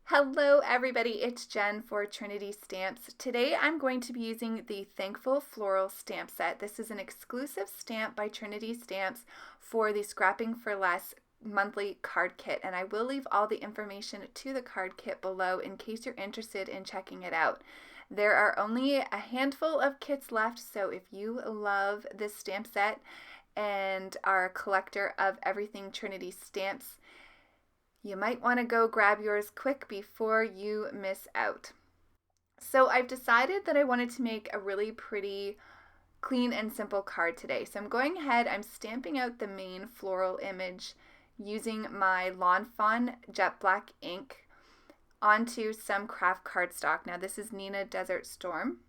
Hello everybody, it's Jen for Trinity Stamps. Today I'm going to be using the Thankful Floral stamp set. This is an exclusive stamp by Trinity Stamps for the Scrapping for Less monthly card kit, and I will leave all the information to the card kit below in case you're interested in checking it out. There are only a handful of kits left, so if you love this stamp set and are a collector of everything Trinity Stamps, you might want to go grab yours quick before you miss out. So I've decided that I wanted to make a really pretty, clean and simple card today. So I'm going ahead, I'm stamping out the main floral image using my Lawn Fawn jet black ink onto some Kraft Cardstock. Now this is Nina Desert Storm.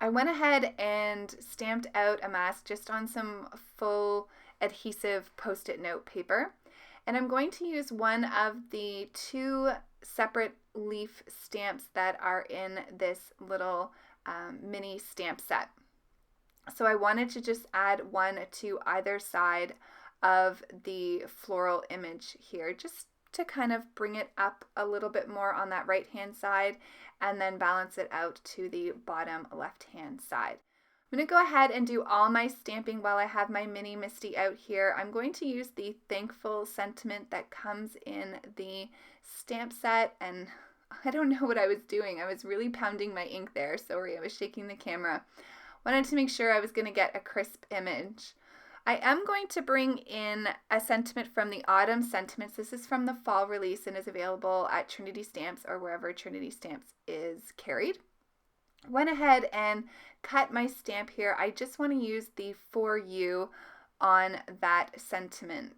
I went ahead and stamped out a mask just on some full adhesive post-it note paper. And I'm going to use one of the two separate leaf stamps that are in this little mini stamp set. So I wanted to just add one to either side of the floral image here, just to kind of bring it up a little bit more on that right hand side and then balance it out to the bottom left hand side. I'm going to go ahead and do all my stamping while I have my mini Misti out here. I'm going to use the Thankful sentiment that comes in the stamp set, and I don't know what I was doing. I was really pounding my ink there. Sorry, I was shaking the camera. Wanted to make sure I was going to get a crisp image. I am going to bring in a sentiment from the Autumn Sentiments. This is from the fall release and is available at Trinity Stamps or wherever Trinity Stamps is carried. Went ahead and cut my stamp here. I just want to use the For You on that sentiment.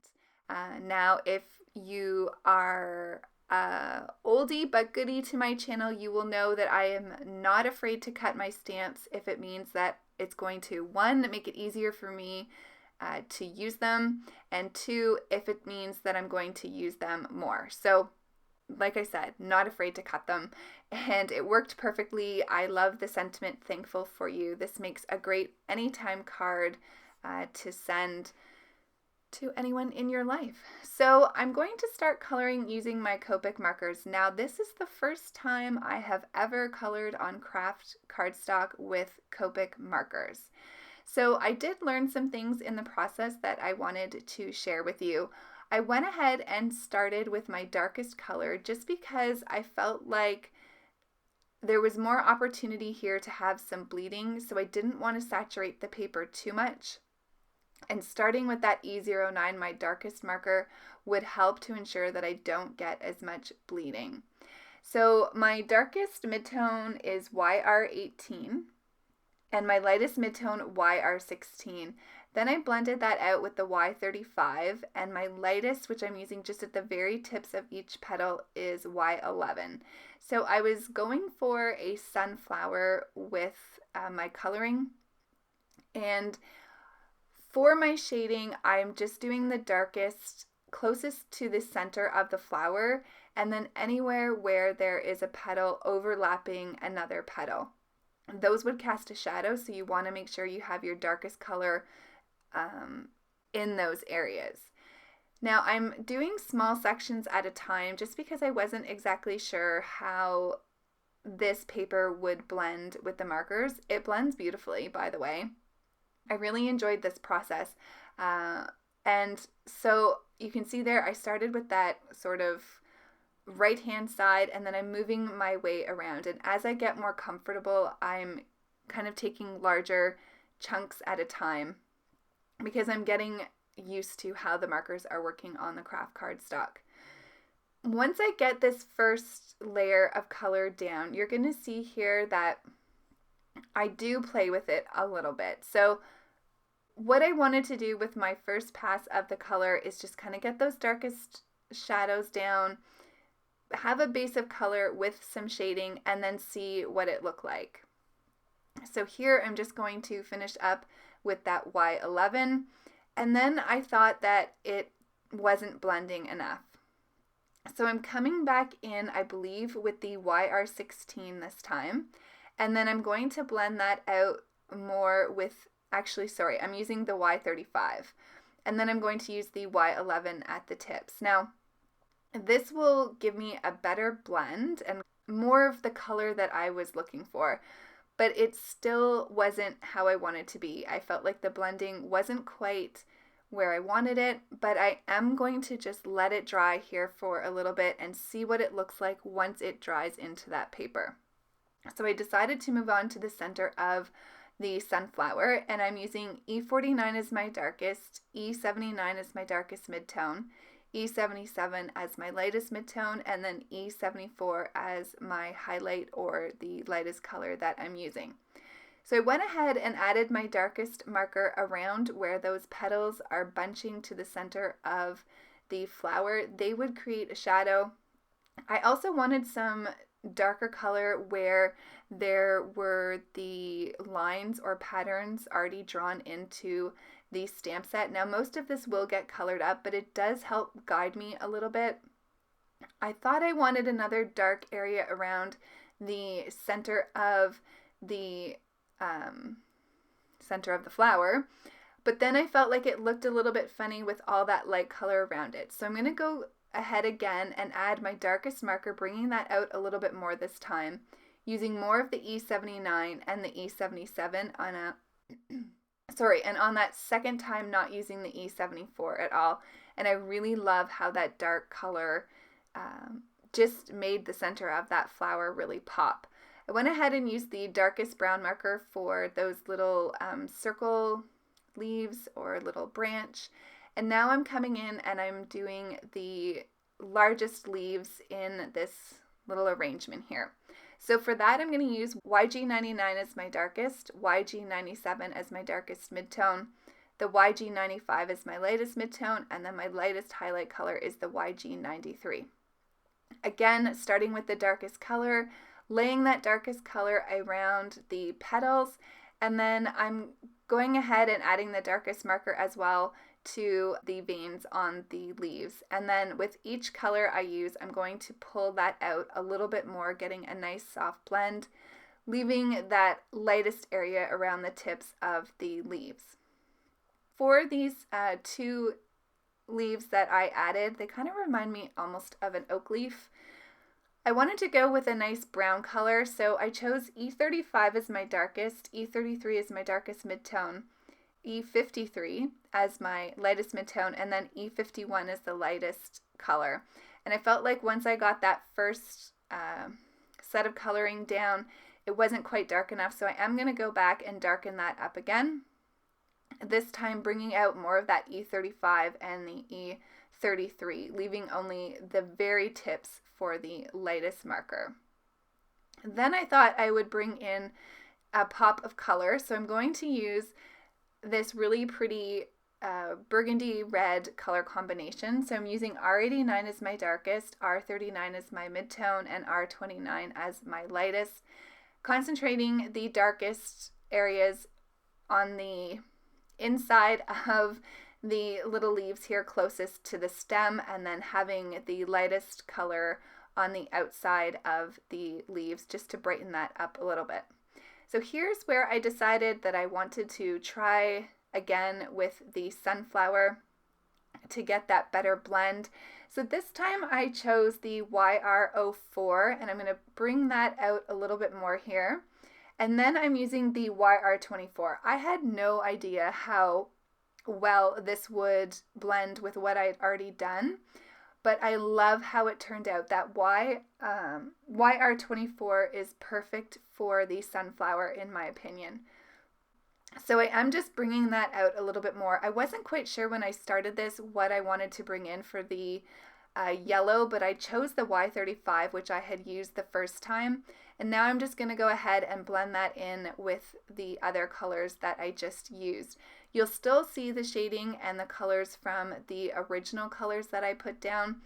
Now, if you are oldie but goodie to my channel, you will know that I am not afraid to cut my stamps if it means that it's going to, one, make it easier for me to use them, and two, if it means that I'm going to use them more. So like I said, not afraid to cut them, and it worked perfectly. I love the sentiment, Thankful for You. This makes a great anytime card to send to anyone in your life. So I'm going to start coloring using my Copic markers. Now this is the first time I have ever colored on Kraft Cardstock with Copic markers. So I did learn some things in the process that I wanted to share with you. I went ahead and started with my darkest color just because I felt like there was more opportunity here to have some bleeding, so I didn't want to saturate the paper too much. And starting with that E09, my darkest marker, would help to ensure that I don't get as much bleeding. So my darkest midtone is YR18 and my lightest midtone YR16. Then I blended that out with the Y35, and my lightest, which I'm using just at the very tips of each petal, is Y11. So I was going for a sunflower with my coloring, and for my shading, I'm just doing the darkest closest to the center of the flower, and then anywhere where there is a petal overlapping another petal. Those would cast a shadow, so you want to make sure you have your darkest color in those areas. Now I'm doing small sections at a time just because I wasn't exactly sure how this paper would blend with the markers. It blends beautifully, by the way. I really enjoyed this process. And so you can see there, I started with that sort of right hand side, and then I'm moving my way around, and as I get more comfortable, I'm kind of taking larger chunks at a time because I'm getting used to how the markers are working on the Kraft Cardstock. Once I get this first layer of color down, you're going to see here that I do play with it a little bit. So what I wanted to do with my first pass of the color is just kind of get those darkest shadows down, have a base of color with some shading, and then see what it looked like. So here I'm just going to finish up with that Y11, and then I thought that it wasn't blending enough. So I'm coming back in, I believe, with the YR16 this time, and then I'm going to blend that out more with, actually, sorry, I'm using the Y35, and then I'm going to use the Y11 at the tips. Now, This will give me a better blend and more of the color that I was looking for, but it still wasn't how I wanted to be. I felt like the blending wasn't quite where I wanted it, but I am going to just let it dry here for a little bit and see what it looks like once it dries into that paper. So I decided to move on to the center of the sunflower, and I'm using E49 as my darkest, E79 as my darkest midtone, E77 as my lightest midtone, and then E74 as my highlight or the lightest color that I'm using. So I went ahead and added my darkest marker around where those petals are bunching to the center of the flower. They would create a shadow. I also wanted some darker color where there were the lines or patterns already drawn into the stamp set. Now most of this will get colored up, but it does help guide me a little bit. I thought I wanted another dark area around the center of the flower, but then I felt like it looked a little bit funny with all that light color around it. So I'm going to go ahead again and add my darkest marker, bringing that out a little bit more this time, using more of the E79 and the E77 on a and on that second time not using the E74 at all. And I really love how that dark color just made the center of that flower really pop. I went ahead and used the darkest brown marker for those little circle leaves or little branch. And now I'm coming in and I'm doing the largest leaves in this little arrangement here. So for that, I'm going to use YG99 as my darkest, YG97 as my darkest midtone, the YG95 as my lightest midtone, and then my lightest highlight color is the YG93. Again, starting with the darkest color, laying that darkest color around the petals, and then I'm going ahead and adding the darkest marker as well to the veins on the leaves. And then with each color I use, I'm going to pull that out a little bit more, getting a nice soft blend, leaving that lightest area around the tips of the leaves. For these two leaves that I added, they kind of remind me almost of an oak leaf. I wanted to go with a nice brown color, so I chose E35 as my darkest, E33 as my darkest midtone, E53 as my lightest midtone, and then E51 as the lightest color. And I felt like once I got that first set of coloring down, it wasn't quite dark enough, so I am going to go back and darken that up again. This time bringing out more of that E35 and the E33, leaving only the very tips for the lightest marker. Then I thought I would bring in a pop of color, so I'm going to use this really pretty burgundy red color combination. So I'm using R89 as my darkest, R39 as my midtone, and R29 as my lightest, concentrating the darkest areas on the inside of the little leaves here closest to the stem, and then having the lightest color on the outside of the leaves just to brighten that up a little bit. So here's where I decided that I wanted to try again with the sunflower to get that better blend. So this time I chose the YR04, and I'm going to bring that out a little bit more here. And then I'm using the YR24. I had no idea how well this would blend with what I'd already done, but I love how it turned out. That YR24 is perfect for the sunflower in my opinion. So I am just bringing that out a little bit more. I wasn't quite sure when I started this what I wanted to bring in for the yellow, but I chose the Y35, which I had used the first time. And now I'm just going to go ahead and blend that in with the other colors that I just used. You'll still see the shading and the colors from the original colors that I put down.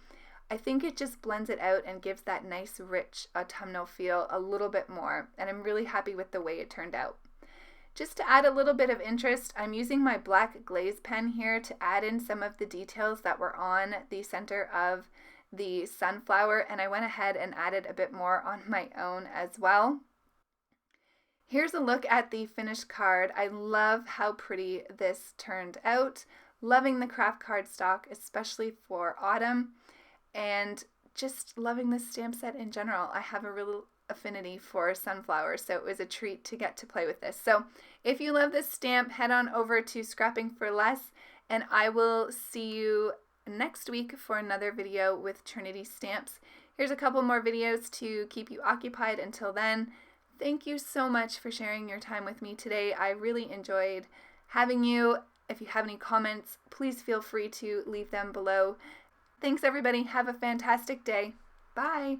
I think it just blends it out and gives that nice rich autumnal feel a little bit more, and I'm really happy with the way it turned out. Just to add a little bit of interest, I'm using my black glaze pen here to add in some of the details that were on the center of the sunflower, and I went ahead and added a bit more on my own as well. Here's a look at the finished card. I love how pretty this turned out. Loving the Kraft Cardstock, especially for autumn. and just loving this stamp set in general. I have a real affinity for sunflowers, so it was a treat to get to play with this. So if you love this stamp, head on over to Scrapping for Less, and I will see you next week for another video with Trinity stamps. Here's a couple more videos to keep you occupied until then. Thank you so much for sharing your time with me today. I really enjoyed having you. If you have any comments, please feel free to leave them below. Thanks everybody. Have a fantastic day. Bye.